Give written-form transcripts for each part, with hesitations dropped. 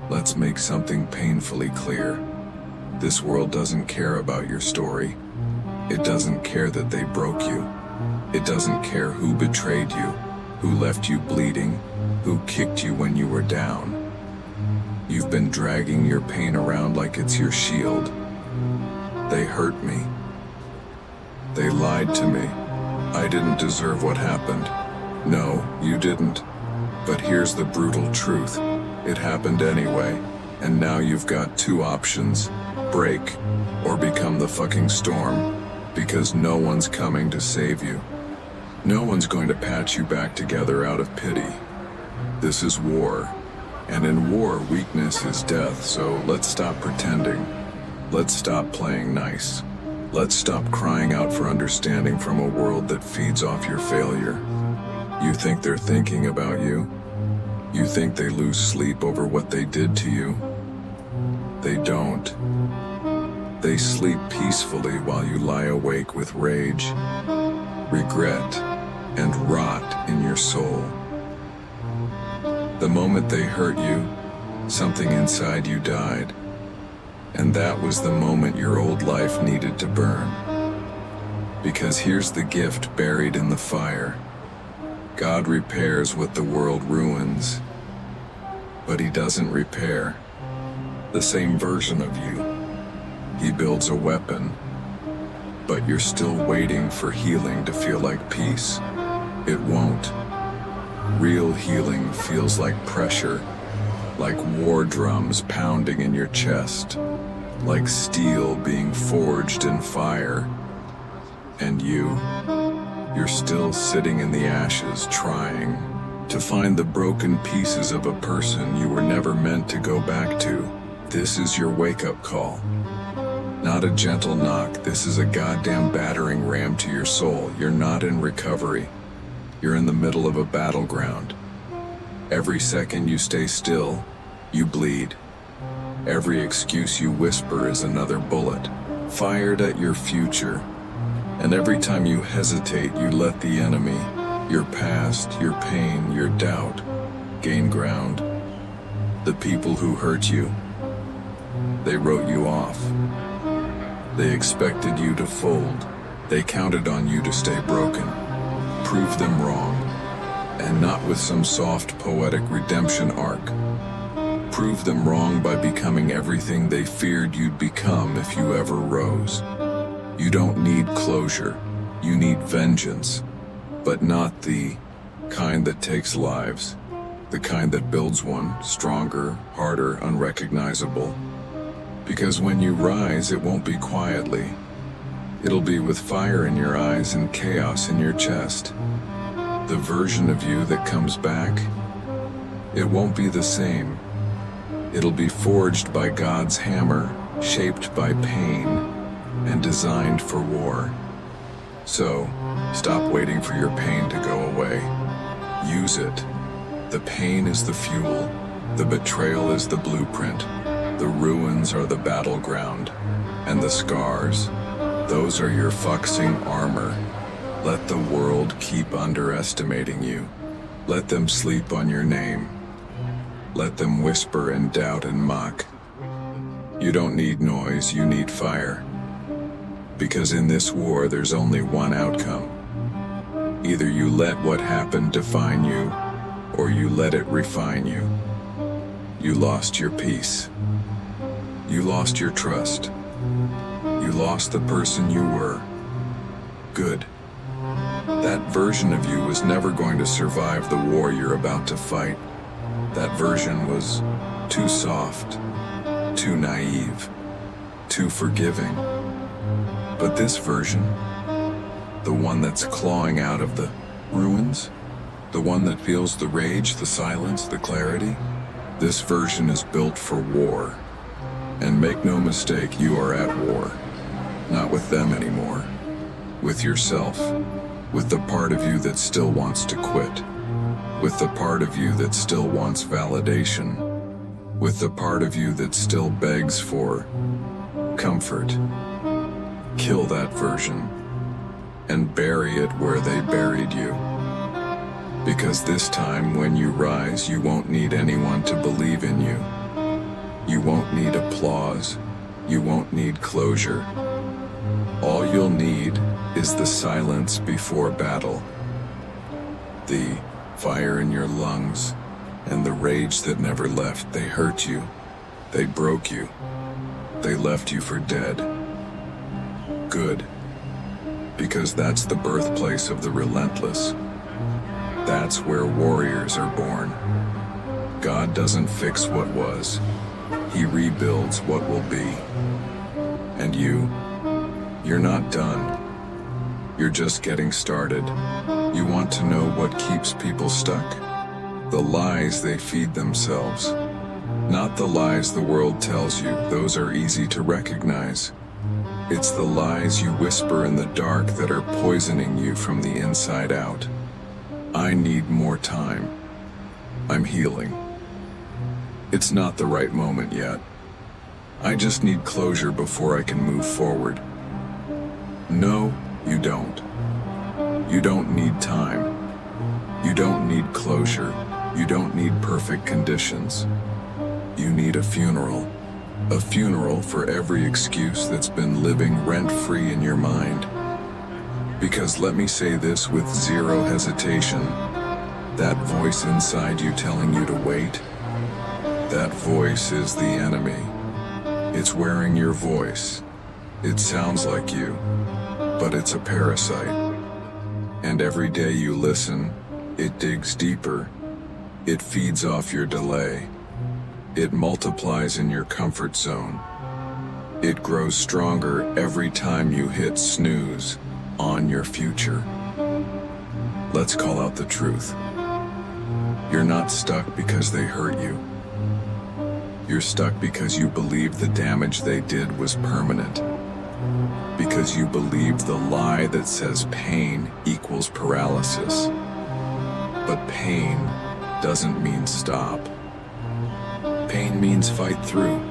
Let's make something painfully clear. This world doesn't care about your story. It doesn't care that they broke you. It doesn't care who betrayed you, who left you bleeding, who kicked you when you were down. You've been dragging your pain around like it's your shield. They hurt me. They lied to me. I didn't deserve what happened. No, you didn't. But here's the brutal truth. It happened anyway, and now you've got two options. Break, or become the fucking storm, because no one's coming to save you. No one's going to patch you back together out of pity. This is war, and in war, weakness is death, so let's stop pretending. Let's stop playing nice. Let's stop crying out for understanding from a world that feeds off your failure. You think they're thinking about you? You think they lose sleep over what they did to you? They don't. They sleep peacefully while you lie awake with rage, regret, and rot in your soul. The moment they hurt you, something inside you died. And that was the moment your old life needed to burn. Because here's the gift buried in the fire. God repairs what the world ruins, but He doesn't repair the same version of you. He builds a weapon, but you're still waiting for healing to feel like peace. It won't. Real healing feels like pressure, like war drums pounding in your chest, like steel being forged in fire. And you're still sitting in the ashes trying to find the broken pieces of a person you were never meant to go back to. This is your wake-up call. Not a gentle knock, this is a goddamn battering ram to your soul. You're not in recovery. You're in the middle of a battleground. Every second you stay still, you bleed. Every excuse you whisper is another bullet, fired at your future. And every time you hesitate, you let the enemy, your past, your pain, your doubt, gain ground. The people who hurt you, they wrote you off. They expected you to fold. They counted on you to stay broken. Prove them wrong, and not with some soft poetic redemption arc. Prove them wrong by becoming everything they feared you'd become if you ever rose. You don't need closure, you need vengeance, but not the kind that takes lives, the kind that builds one stronger, harder, unrecognizable. Because when you rise, it won't be quietly. It'll be with fire in your eyes and chaos in your chest. The version of you that comes back, it won't be the same. It'll be forged by God's hammer, shaped by pain, and designed for war. So, stop waiting for your pain to go away. Use it. The pain is the fuel. The betrayal is the blueprint. The ruins are the battleground. And the scars, those are your fucking armor. Let the world keep underestimating you. Let them sleep on your name. Let them whisper and doubt and mock. You don't need noise, you need fire. Because in this war, there's only one outcome. Either you let what happened define you, or you let it refine you. You lost your peace. You lost your trust. You lost the person you were. Good. That version of you was never going to survive the war you're about to fight. That version was too soft, too naive, too forgiving. But this version, the one that's clawing out of the ruins, the one that feels the rage, the silence, the clarity, this version is built for war. And make no mistake, you are at war. Not with them anymore. With yourself. With the part of you that still wants to quit. With the part of you that still wants validation. With the part of you that still begs for comfort. Kill that version and bury it where they buried you. Because this time when you rise, you won't need anyone to believe in you. applause. You won't need closure. All you'll need is the silence before battle. The fire in your lungs and the rage that never left. They hurt you. They broke you. They left you for dead. Good. Because that's the birthplace of the relentless. That's where warriors are born. God doesn't fix what was. He rebuilds what will be. And you're not done. You're just getting started. You want to know what keeps people stuck? The lies they feed themselves. Not the lies the world tells you. Those are easy to recognize. It's the lies you whisper in the dark that are poisoning you from the inside out. I need more time. I'm healing. It's not the right moment yet. I just need closure before I can move forward. No, you don't. You don't need time. You don't need closure. You don't need perfect conditions. You need a funeral. A funeral for every excuse that's been living rent-free in your mind. Because let me say this with zero hesitation, that voice inside you telling you to wait, that voice is the enemy. It's wearing your voice. It sounds like you, but it's a parasite. And every day you listen, it digs deeper. It feeds off your delay. It multiplies in your comfort zone. It grows stronger every time you hit snooze on your future. Let's call out the truth. You're not stuck because they hurt you. You're stuck because you believed the damage they did was permanent. Because you believed the lie that says pain equals paralysis. But pain doesn't mean stop. Pain means fight through.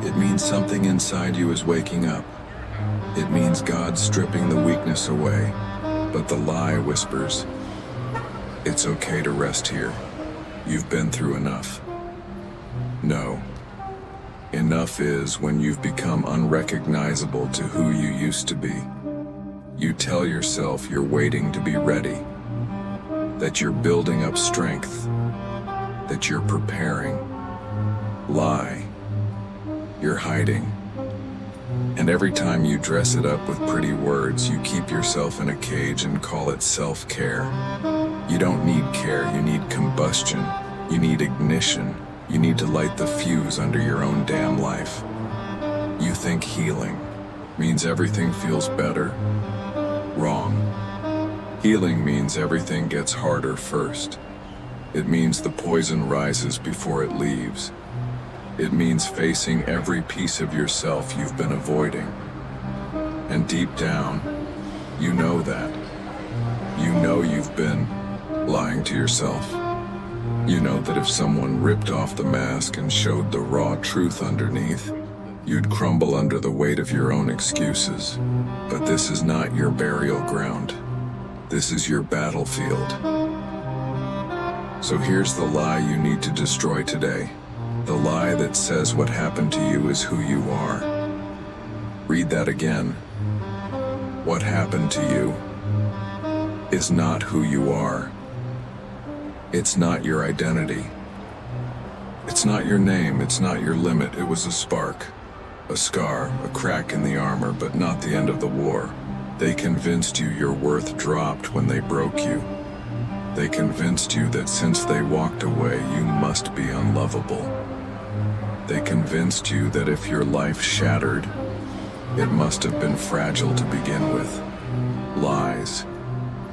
It means something inside you is waking up. It means God stripping the weakness away. But the lie whispers, it's okay to rest here. You've been through enough. No. Enough is when you've become unrecognizable to who you used to be. You tell yourself you're waiting to be ready, that you're building up strength, that you're preparing. Lie. You're hiding. And every time you dress it up with pretty words, you keep yourself in a cage and call it self-care. You don't need care, you need combustion. You need ignition. You need to light the fuse under your own damn life. You think healing means everything feels better? Wrong. Healing means everything gets harder first. It means the poison rises before it leaves. It means facing every piece of yourself you've been avoiding. And deep down, you know that. You know you've been lying to yourself. You know that if someone ripped off the mask and showed the raw truth underneath, you'd crumble under the weight of your own excuses. But this is not your burial ground. This is your battlefield. So here's the lie you need to destroy today. The lie that says what happened to you is who you are. Read that again. What happened to you is not who you are. It's not your identity. It's not your name, it's not your limit. It was a spark, a scar, a crack in the armor, but not the end of the war. They convinced you your worth dropped when they broke you. They convinced you that since they walked away, you must be unlovable. They convinced you that if your life shattered, it must have been fragile to begin with. Lies.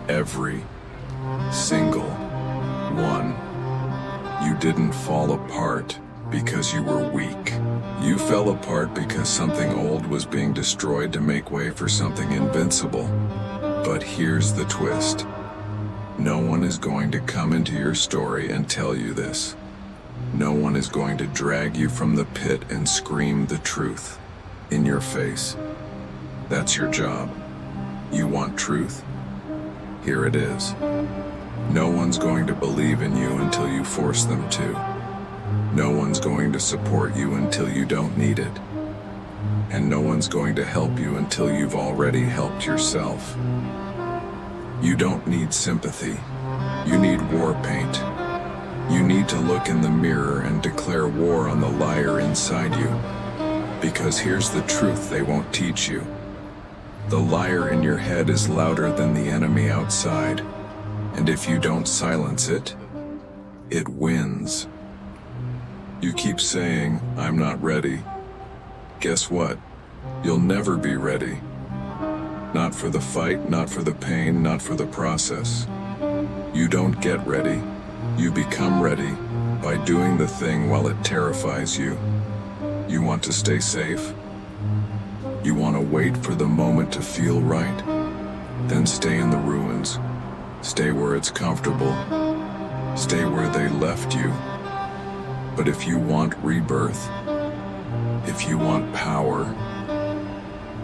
Every single one. You didn't fall apart because you were weak. You fell apart because something old was being destroyed to make way for something invincible. But here's the twist. No one is going to come into your story and tell you this. No one is going to drag you from the pit and scream the truth in your face. That's your job. You want truth? Here it is. No one's going to believe in you until you force them to. No one's going to support you until you don't need it. And no one's going to help you until you've already helped yourself. You don't need sympathy. You need war paint. You need to look in the mirror and declare war on the liar inside you. Because here's the truth they won't teach you. The liar in your head is louder than the enemy outside. And if you don't silence it, it wins. You keep saying, "I'm not ready." Guess what? You'll never be ready. Not for the fight, not for the pain, not for the process. You don't get ready. You become ready by doing the thing while it terrifies you. You want to stay safe? You want to wait for the moment to feel right? Then stay in the ruins. Stay where it's comfortable. Stay where they left you. But if you want rebirth, if you want power,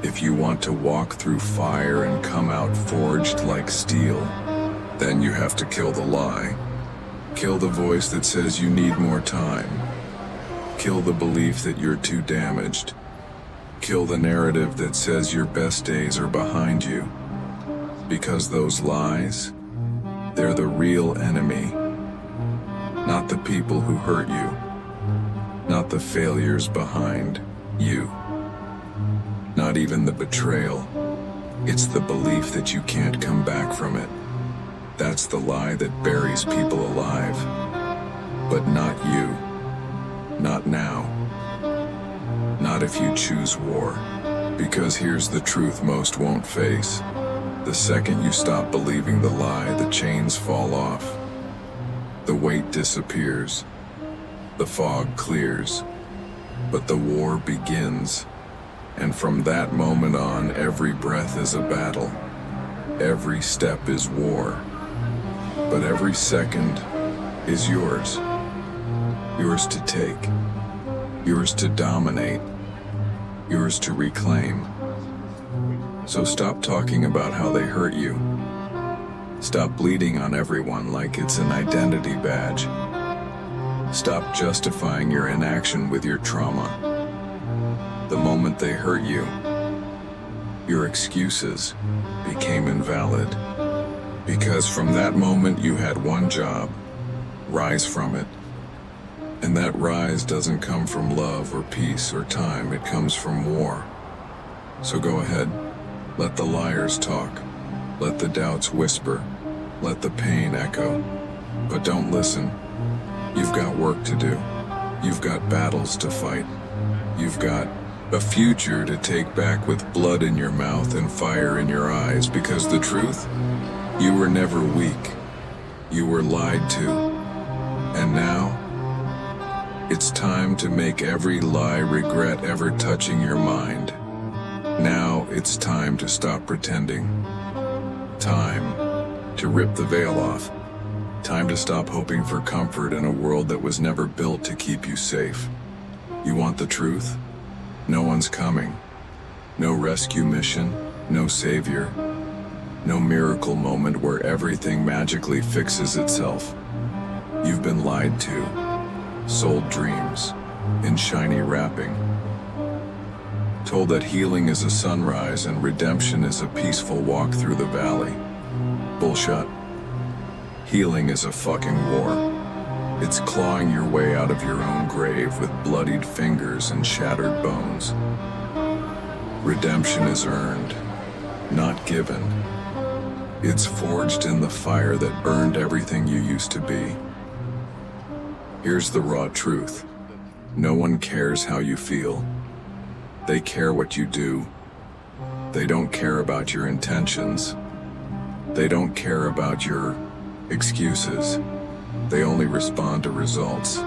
if you want to walk through fire and come out forged like steel, then you have to kill the lie. Kill the voice that says you need more time. Kill the belief that you're too damaged. Kill the narrative that says your best days are behind you. Because those lies, they're the real enemy. Not the people who hurt you. Not the failures behind you. Not even the betrayal. It's the belief that you can't come back from it. That's the lie that buries people alive. But not you. Not now. Not if you choose war. Because here's the truth most won't face. The second you stop believing the lie, the chains fall off. The weight disappears. The fog clears. But the war begins. And from that moment on, every breath is a battle. Every step is war. But every second is yours. Yours to take. Yours to dominate. Yours to reclaim. So stop talking about how they hurt you. Stop bleeding on everyone like it's an identity badge. Stop justifying your inaction with your trauma. The moment they hurt you, your excuses became invalid. Because from that moment you had one job: rise from it. And that rise doesn't come from love or peace or time, it comes from war. So go ahead, let the liars talk, let the doubts whisper, let the pain echo. But don't listen. You've got work to do. You've got battles to fight. You've got a future to take back with blood in your mouth and fire in your eyes, because the truth, you were never weak. You were lied to. And now, it's time to make every lie regret ever touching your mind. Now it's time to stop pretending. Time to rip the veil off. Time to stop hoping for comfort in a world that was never built to keep you safe. You want the truth? No one's coming. No rescue mission, no savior, no miracle moment where everything magically fixes itself. You've been lied to, sold dreams in shiny wrapping, told that healing is a sunrise and redemption is a peaceful walk through the valley. Bullshit. Healing is a fucking war. It's clawing your way out of your own grave with bloodied fingers and shattered bones. Redemption is earned, not given. It's forged in the fire that burned everything you used to be. Here's the raw truth. No one cares how you feel. They care what you do. They don't care about your intentions. They don't care about your excuses. They only respond to results.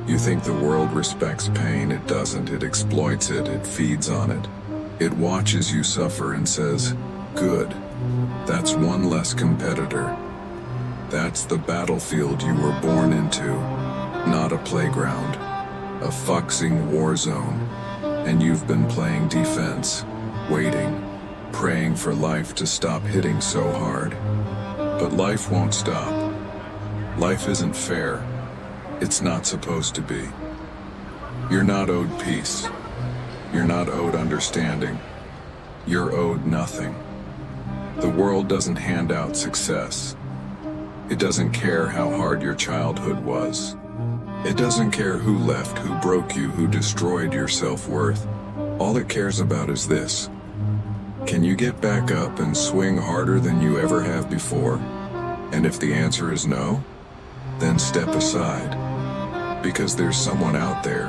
You think the world respects pain. It doesn't. It exploits it. It feeds on it. It watches you suffer and says, "Good. That's one less competitor." That's the battlefield you were born into, not a playground, a fucking war zone. And you've been playing defense, waiting, praying for life to stop hitting so hard. But life won't stop. Life isn't fair. It's not supposed to be. You're not owed peace. You're not owed understanding. You're owed nothing. The world doesn't hand out success. It doesn't care how hard your childhood was. It doesn't care who left, who broke you, who destroyed your self-worth. All it cares about is this. Can you get back up and swing harder than you ever have before? And if the answer is no, then step aside. Because there's someone out there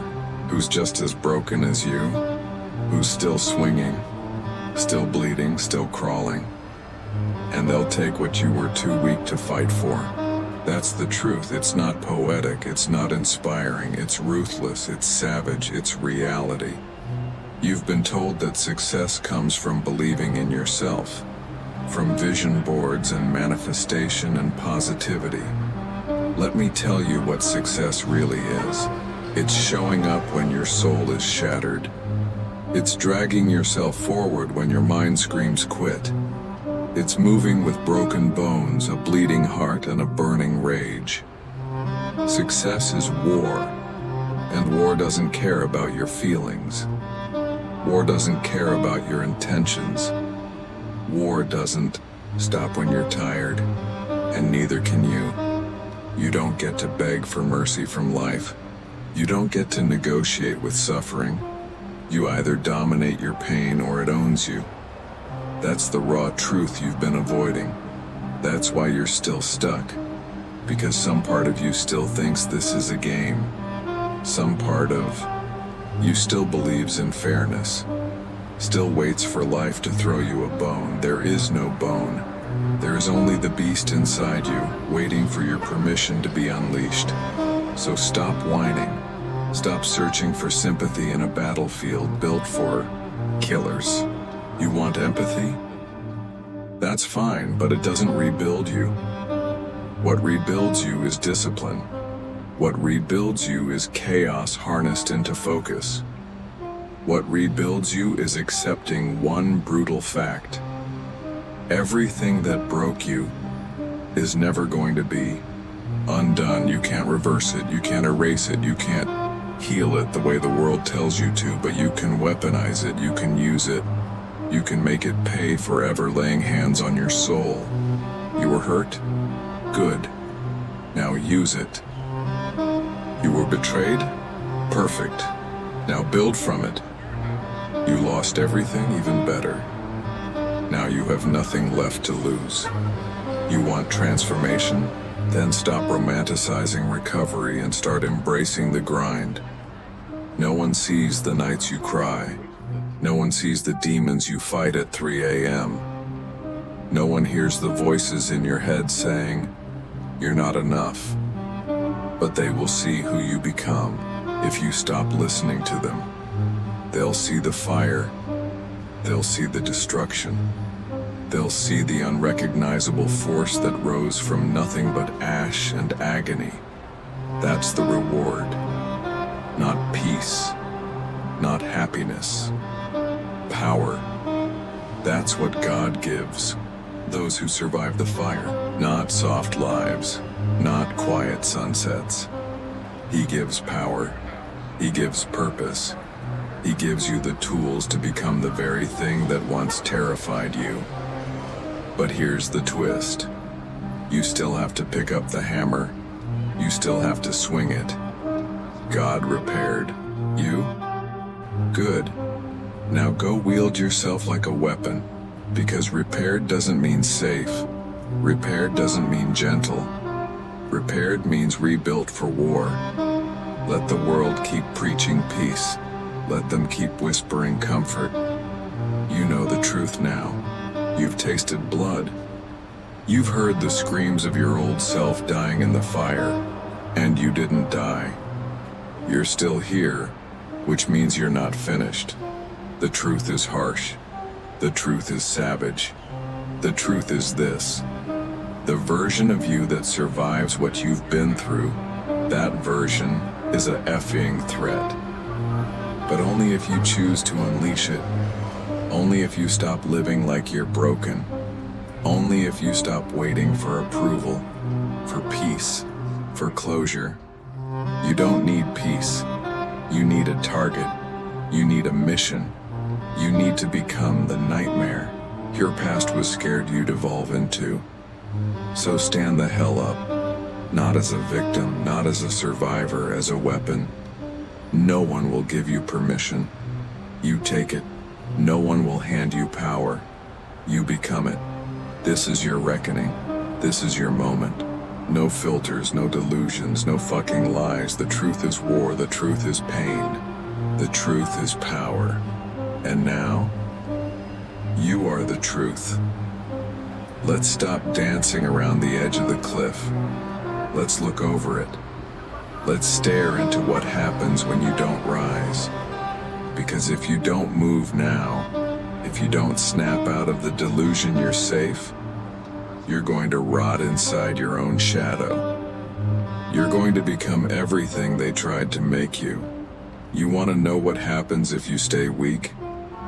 who's just as broken as you, who's still swinging, still bleeding, still crawling. And they'll take what you were too weak to fight for. That's the truth. It's not poetic, it's not inspiring, it's ruthless, it's savage, it's reality. You've been told that success comes from believing in yourself, from vision boards and manifestation and positivity. Let me tell you what success really is. It's showing up when your soul is shattered. It's dragging yourself forward when your mind screams quit. It's moving with broken bones, a bleeding heart, and a burning rage. Success is war, and war doesn't care about your feelings. War doesn't care about your intentions. War doesn't stop when you're tired, and neither can you. You don't get to beg for mercy from life. You don't get to negotiate with suffering. You either dominate your pain or it owns you. That's the raw truth you've been avoiding. That's why you're still stuck. Because some part of you still thinks this is a game. Some part of you still believes in fairness. Still waits for life to throw you a bone. There is no bone. There is only the beast inside you, waiting for your permission to be unleashed. So stop whining. Stop searching for sympathy in a battlefield built for killers. You want empathy? That's fine, but it doesn't rebuild you. What rebuilds you is discipline. What rebuilds you is chaos harnessed into focus. What rebuilds you is accepting one brutal fact. Everything that broke you is never going to be undone. You can't reverse it, you can't erase it, you can't heal it the way the world tells you to, but you can weaponize it, you can use it. You can make it pay forever, laying hands on your soul. You were hurt? Good. Now use it. You were betrayed? Perfect. Now build from it. You lost everything? Even better. Now you have nothing left to lose. You want transformation? Then stop romanticizing recovery and start embracing the grind. No one sees the nights you cry. No one sees the demons you fight at 3 a.m. No one hears the voices in your head saying, "You're not enough." But they will see who you become if you stop listening to them. They'll see the fire. They'll see the destruction. They'll see the unrecognizable force that rose from nothing but ash and agony. That's the reward. Not peace. Not happiness. Power. That's what God gives. Those who survive the fire. Not soft lives. Not quiet sunsets. He gives power. He gives purpose. He gives you the tools to become the very thing that once terrified you. But here's the twist. You still have to pick up the hammer. You still have to swing it. God repaired you? Good. Now go wield yourself like a weapon, because repaired doesn't mean safe. Repaired doesn't mean gentle. Repaired means rebuilt for war. Let the world keep preaching peace. Let them keep whispering comfort. You know the truth now. You've tasted blood. You've heard the screams of your old self dying in the fire, and you didn't die. You're still here, which means you're not finished. The truth is harsh. The truth is savage. The truth is this. The version of you that survives what you've been through, that version is a effing threat. But only if you choose to unleash it. Only if you stop living like you're broken. Only if you stop waiting for approval, for peace, for closure. You don't need peace. You need a target. You need a mission. You need to become the nightmare your past was scared you'd evolve into. So stand the hell up. Not as a victim, not as a survivor, as a weapon. No one will give you permission. You take it. No one will hand you power. You become it. This is your reckoning. This is your moment. No filters, no delusions, no fucking lies. The truth is war. The truth is pain. The truth is power. And now, you are the truth. Let's stop dancing around the edge of the cliff. Let's look over it. Let's stare into what happens when you don't rise. Because if you don't move now, if you don't snap out of the delusion you're safe, you're going to rot inside your own shadow. You're going to become everything they tried to make you. You want to know what happens if you stay weak?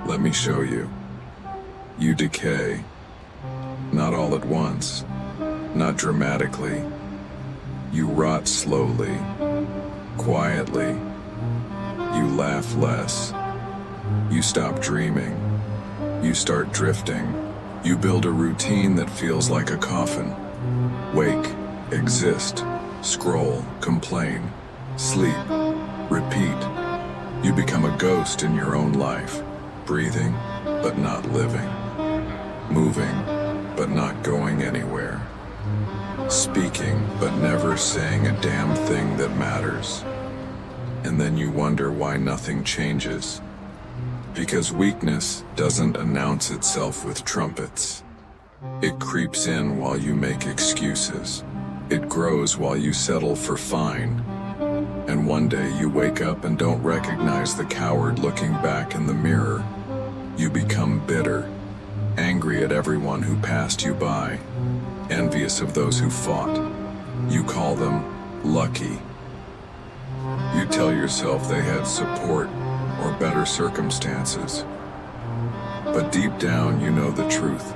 Let me show you. You decay. Not all at once. Not dramatically. You rot slowly. Quietly. You laugh less. You stop dreaming. You start drifting. You build a routine that feels like a coffin. Wake, exist, scroll, complain, sleep, repeat. You become a ghost in your own life, breathing, but not living, moving, but not going anywhere, speaking, but never saying a damn thing that matters. And then you wonder why nothing changes. Because weakness doesn't announce itself with trumpets. It creeps in while you make excuses. It grows while you settle for fine. And one day you wake up and don't recognize the coward looking back in the mirror. You become bitter, angry at everyone who passed you by, envious of those who fought. You call them lucky. You tell yourself they had support or better circumstances. But deep down you know the truth.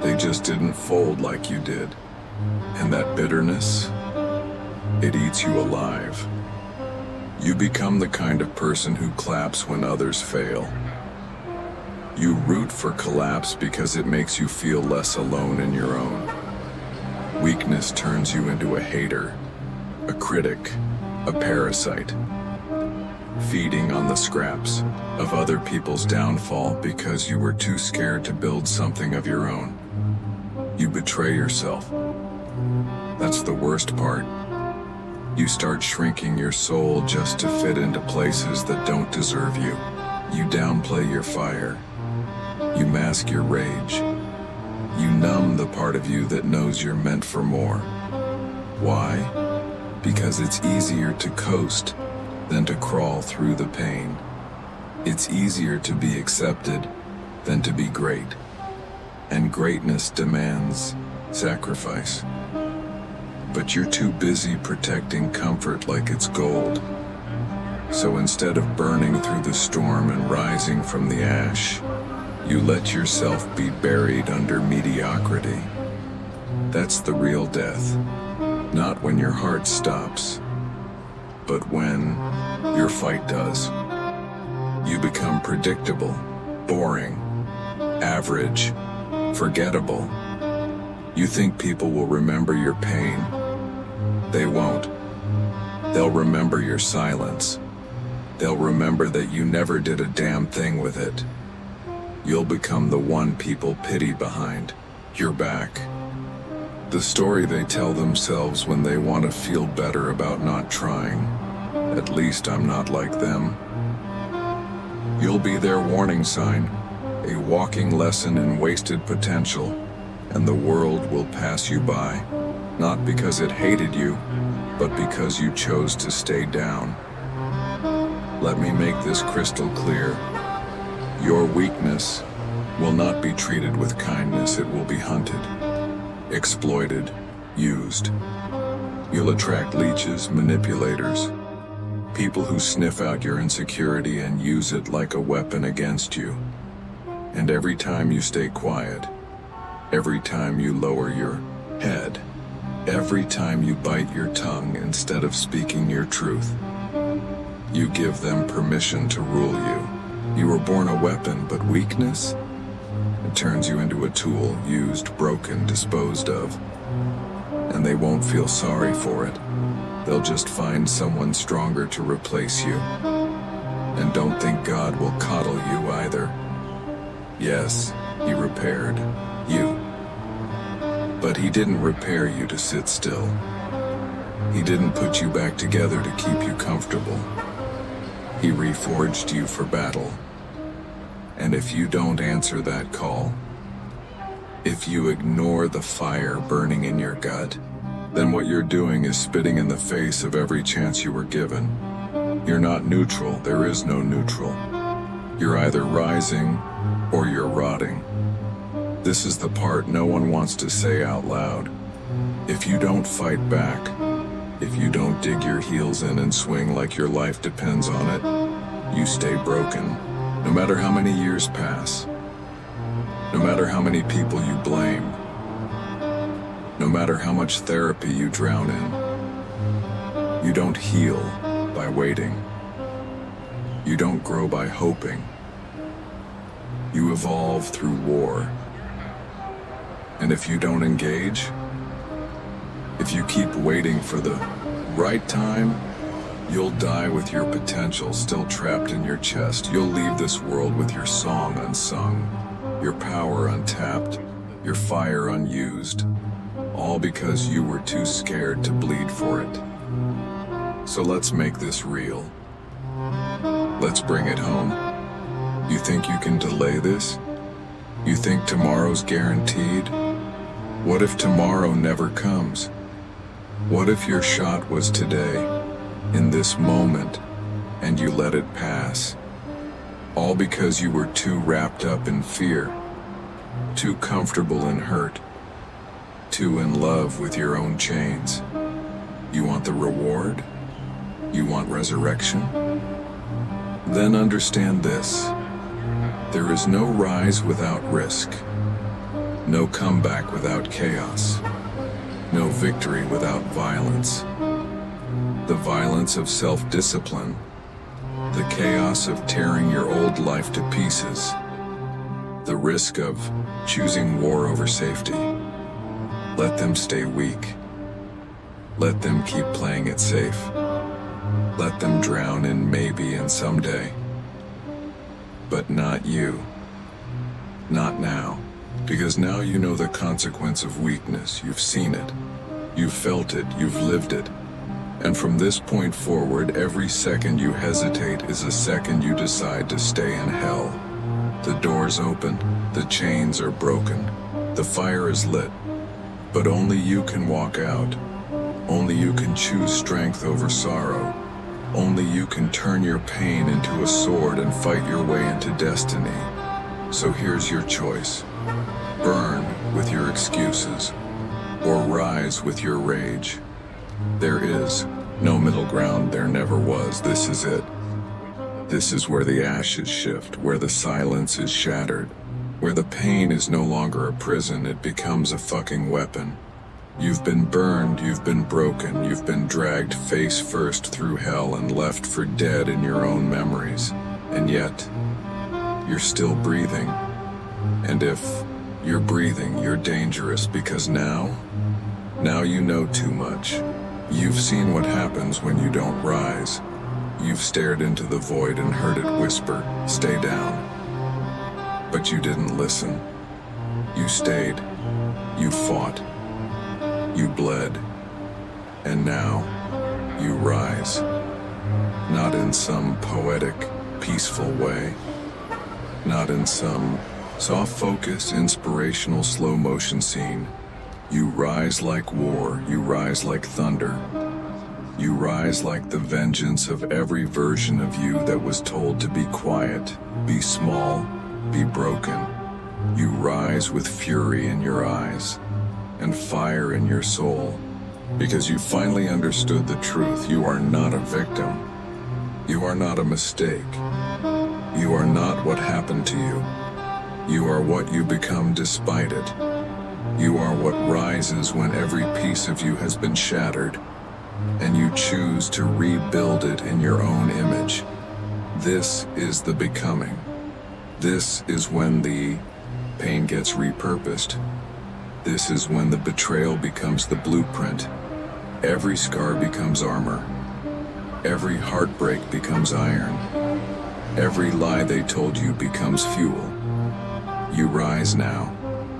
They just didn't fold like you did. And that bitterness, it eats you alive. You become the kind of person who claps when others fail. You root for collapse because it makes you feel less alone in your own. Weakness turns you into a hater, a critic, a parasite, feeding on the scraps of other people's downfall because you were too scared to build something of your own. You betray yourself. That's the worst part. You start shrinking your soul just to fit into places that don't deserve you. You downplay your fire. You mask your rage. You numb the part of you that knows you're meant for more. Why? Because it's easier to coast than to crawl through the pain. It's easier to be accepted than to be great. And greatness demands sacrifice. But you're too busy protecting comfort like it's gold. So instead of burning through the storm and rising from the ash, you let yourself be buried under mediocrity. That's the real death. Not when your heart stops, but when your fight does. You become predictable, boring, average, forgettable. You think people will remember your pain. They won't. They'll remember your silence. They'll remember that you never did a damn thing with it. You'll become the one people pity behind your back. The story they tell themselves when they want to feel better about not trying. At least I'm not like them. You'll be their warning sign, a walking lesson in wasted potential, and the world will pass you by, not because it hated you, but because you chose to stay down. Let me make this crystal clear. Your weakness will not be treated with kindness. It will be hunted, exploited, used. You'll attract leeches, manipulators, people who sniff out your insecurity and use it like a weapon against you. And every time you stay quiet, every time you lower your head, every time you bite your tongue instead of speaking your truth, You give them permission to rule you. You were born a weapon, but weakness? It turns you into a tool, used, broken, disposed of. And they won't feel sorry for it. They'll just find someone stronger to replace you. And don't think God will coddle you either. Yes, He repaired you. But He didn't repair you to sit still. He didn't put you back together to keep you comfortable. He reforged you for battle. And if you don't answer that call, if you ignore the fire burning in your gut, then what you're doing is spitting in the face of every chance you were given. You're not neutral, there is no neutral. You're either rising or you're rotting. This is the part no one wants to say out loud. If you don't fight back, if you don't dig your heels in and swing like your life depends on it, you stay broken. No matter how many years pass, no matter how many people you blame, no matter how much therapy you drown in, you don't heal by waiting. You don't grow by hoping. You evolve through war. And if you don't engage, if you keep waiting for the right time, you'll die with your potential still trapped in your chest. You'll leave this world with your song unsung, your power untapped, your fire unused, all because you were too scared to bleed for it. So let's make this real. Let's bring it home. You think you can delay this? You think tomorrow's guaranteed? What if tomorrow never comes? What if your shot was today, in this moment, and you let it pass? All because you were too wrapped up in fear, too comfortable in hurt, too in love with your own chains. You want the reward? You want resurrection? Then understand this. There is no rise without risk, no comeback without chaos, no victory without violence. The violence of self-discipline, the chaos of tearing your old life to pieces, the risk of choosing war over safety. Let them stay weak. Let them keep playing it safe. Let them drown in maybe and someday. But not you. Not now. Because now you know the consequence of weakness. You've seen it. You've felt it. You've lived it. And from this point forward, every second you hesitate is a second you decide to stay in hell. The door's open. The chains are broken. The fire is lit. But only you can walk out. Only you can choose strength over sorrow. Only you can turn your pain into a sword and fight your way into destiny. So here's your choice. Burn with your excuses, or rise with your rage. There is no middle ground, there never was. This is it. This is where the ashes shift, where the silence is shattered, where the pain is no longer a prison, it becomes a fucking weapon. You've been burned, you've been broken, you've been dragged face first through hell and left for dead in your own memories. And yet, you're still breathing. And if you're breathing, you're dangerous, because now you know too much. You've seen what happens when you don't rise. You've stared into the void and heard it whisper, "Stay down." But you didn't listen. You stayed. You fought. You bled. And now, you rise. Not in some poetic, peaceful way. Not in some soft focus, inspirational slow motion scene. You rise like war, you rise like thunder. You rise like the vengeance of every version of you that was told to be quiet, be small, be broken. You rise with fury in your eyes and fire in your soul, because you finally understood the truth. You are not a victim. You are not a mistake. You are not what happened to you. You are what you become despite it. You are what rises when every piece of you has been shattered. and you choose to rebuild it in your own image. This is the becoming. This is when the pain gets repurposed. This is when the betrayal becomes the blueprint. Every scar becomes armor. Every heartbreak becomes iron. Every lie they told you becomes fuel. You rise now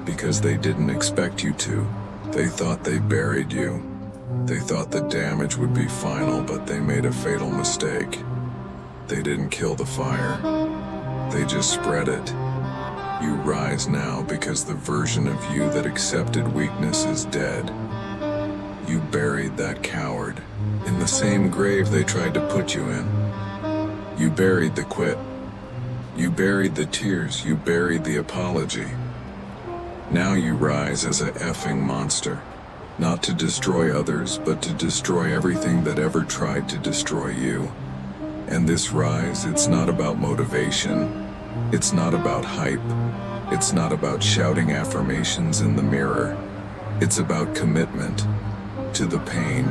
because they didn't expect you to. They thought they buried you. They thought the damage would be final, but they made a fatal mistake. They didn't kill the fire. They just spread it. You rise now because the version of you that accepted weakness is dead. You buried that coward in the same grave they tried to put you in. You buried the quit. You buried the tears. You buried the apology. Now you rise as a effing monster. Not to destroy others, but to destroy everything that ever tried to destroy you. And this rise, it's not about motivation. It's not about hype. It's not about shouting affirmations in the mirror. It's about commitment to the pain,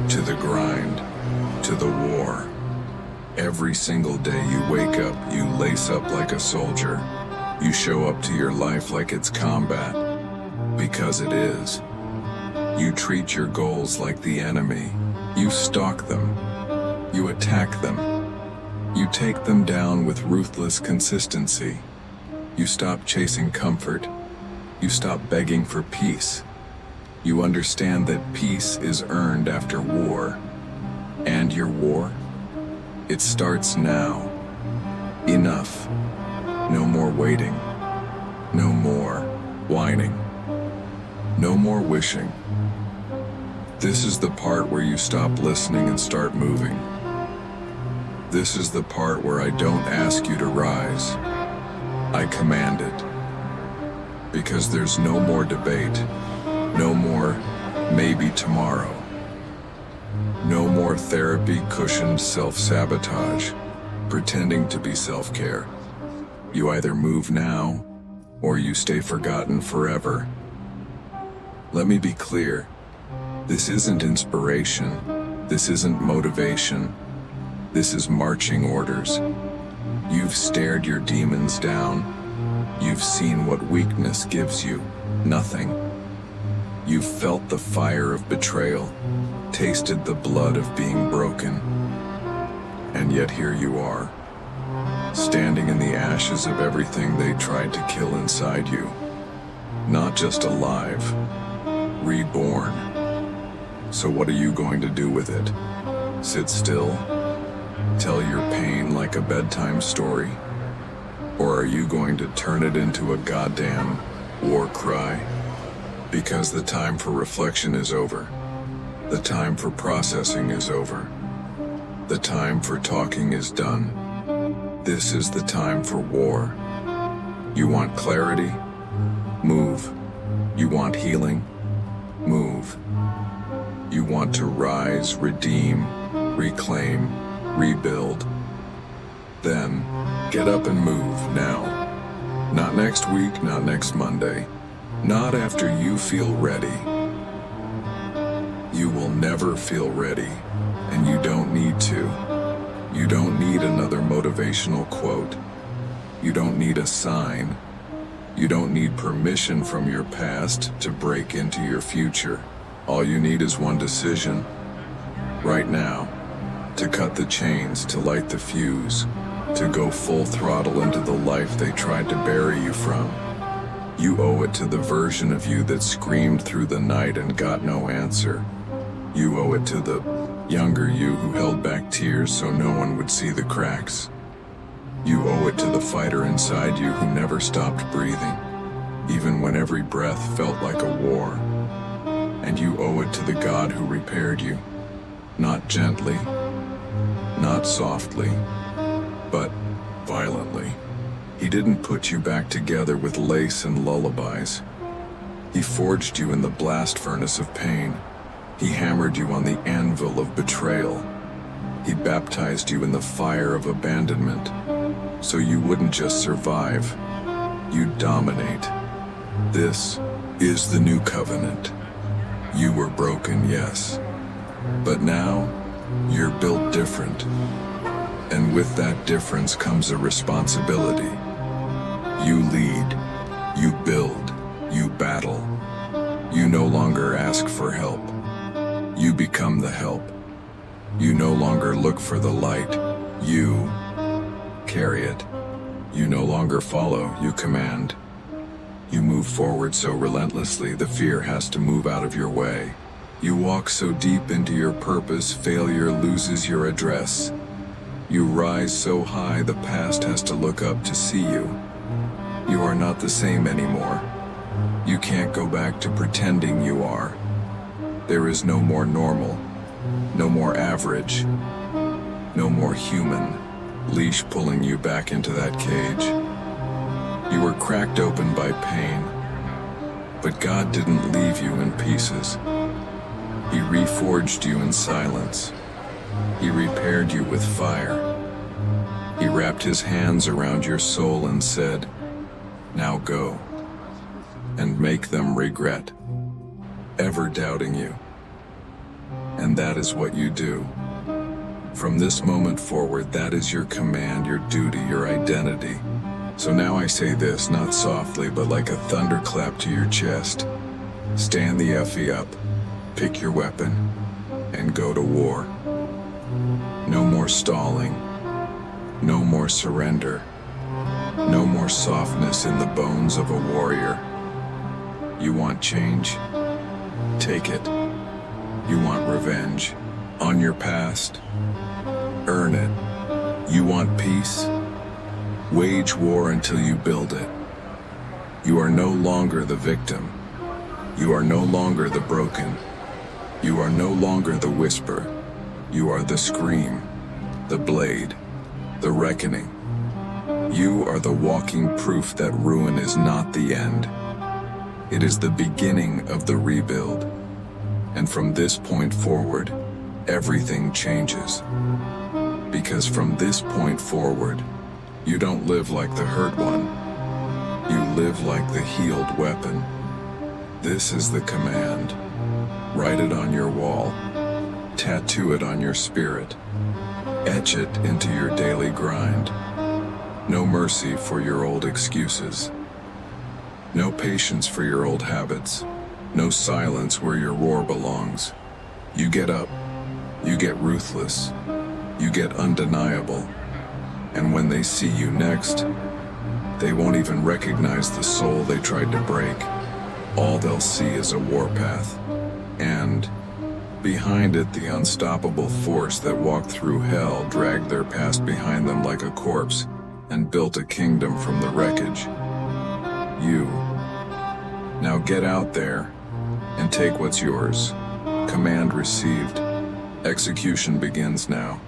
to the grind, to the war. Every single day you wake up, you lace up like a soldier. You show up to your life like it's combat, because it is. You treat your goals like the enemy. You stalk them. You attack them. You take them down with ruthless consistency. You stop chasing comfort. You stop begging for peace. You understand that peace is earned after war. And your war? It starts now. Enough. No more waiting. No more whining. No more wishing. This is the part where you stop listening and start moving. This is the part where I don't ask you to rise. I command it. Because there's no more debate. No more maybe tomorrow. No more therapy cushioned self-sabotage, pretending to be self-care. You either move now, or you stay forgotten forever. Let me be clear. This isn't inspiration. This isn't motivation. This is marching orders. You've stared your demons down. You've seen what weakness gives you. Nothing. You've felt the fire of betrayal, tasted the blood of being broken. And yet here you are, standing in the ashes of everything they tried to kill inside you. Not just alive, reborn. So what are you going to do with it? Sit still? Tell your pain like a bedtime story? Or are you going to turn it into a goddamn war cry? Because the time for reflection is over. The time for processing is over. The time for talking is done. This is the time for war. You want clarity? Move. You want healing? Move. You want to rise, redeem, reclaim, rebuild? Then, get up and move now. Not next week, not next Monday. Not after you feel ready. You will never feel ready, and you don't need to. You don't need another motivational quote. You don't need a sign. You don't need permission from your past to break into your future. All you need is one decision. Right now. To cut the chains, to light the fuse. To go full throttle into the life they tried to bury you from. You owe it to the version of you that screamed through the night and got no answer. You owe it to the younger you who held back tears so no one would see the cracks. You owe it to the fighter inside you who never stopped breathing, even when every breath felt like a war. And you owe it to the God who repaired you, not gently, not softly, but violently. He didn't put you back together with lace and lullabies. He forged you in the blast furnace of pain. He hammered you on the anvil of betrayal. He baptized you in the fire of abandonment, so you wouldn't just survive, you'd dominate. This is the new covenant. You were broken, yes, But now, you're built different. And with that difference comes a responsibility. You lead, you build, you battle. You no longer ask for help. You become the help. You no longer look for the light. You carry it. You no longer follow, you command. You move forward so relentlessly the fear has to move out of your way. You walk so deep into your purpose, failure loses your address. You rise so high the past has to look up to see you. You are not the same anymore. You can't go back to pretending you are. There is no more normal, no more average, no more human leash pulling you back into that cage. You were cracked open by pain, but God didn't leave you in pieces. He reforged you in silence. He repaired you with fire. He wrapped his hands around your soul and said, "Now go, and make them regret ever doubting you." And that is what you do. From this moment forward, that is your command, your duty, your identity. So now I say this, not softly, but like a thunderclap to your chest. Stand the effie up, pick your weapon, and go to war. No more stalling, no more surrender, no more softness in the bones of a warrior. You want change? Take it. You want revenge on your past? Earn it. You want peace? Wage war until you build it. You are no longer the victim. You are no longer the broken. You are no longer the whisper. You are the scream, the blade, the reckoning. You are the walking proof that ruin is not the end. It is the beginning of the rebuild. And from this point forward, everything changes. Because from this point forward, you don't live like the hurt one. You live like the healed weapon. This is the command. Write it on your wall. Tattoo it on your spirit. Etch it into your daily grind. No mercy for your old excuses. No patience for your old habits. No silence where your roar belongs. You get up. You get ruthless. You get undeniable. And when they see you next, they won't even recognize the soul they tried to break. All they'll see is a warpath. And behind it, the unstoppable force that walked through hell, dragged their past behind them like a corpse, and built a kingdom from the wreckage. You. Now get out there and take what's yours. Command received. Execution begins now.